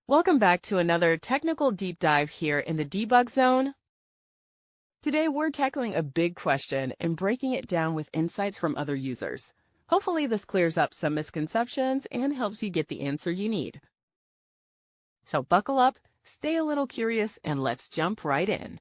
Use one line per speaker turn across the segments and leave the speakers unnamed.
Welcome back to another technical deep dive here in the debug zone. Today we're tackling a big question and breaking it down with insights from other users. Hopefully this clears up some misconceptions and helps you get the answer you need. So buckle up, stay a little curious, and let's jump right in.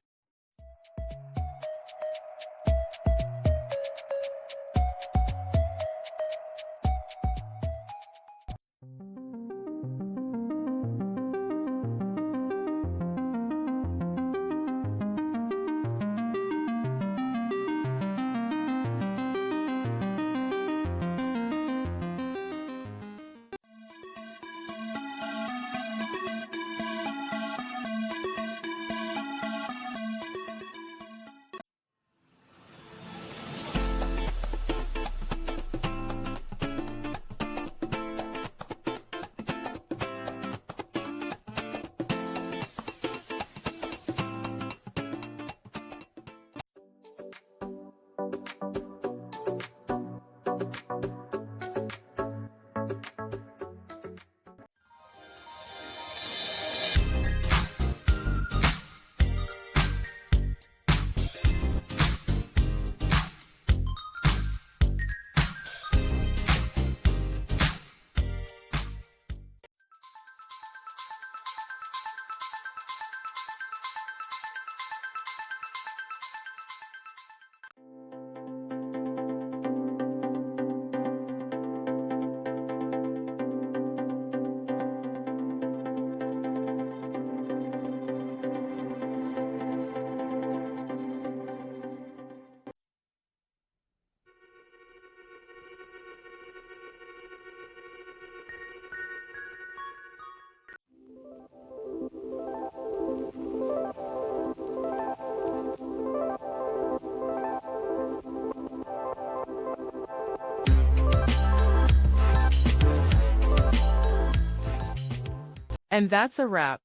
And that's a wrap.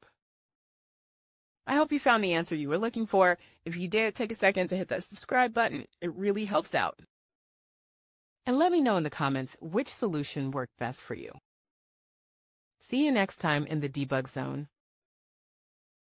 I hope you found the answer you were looking for. If you did, take a second to hit that subscribe button. It really helps out. And let me know in the comments which solution worked best for you. See you next time in the debug zone.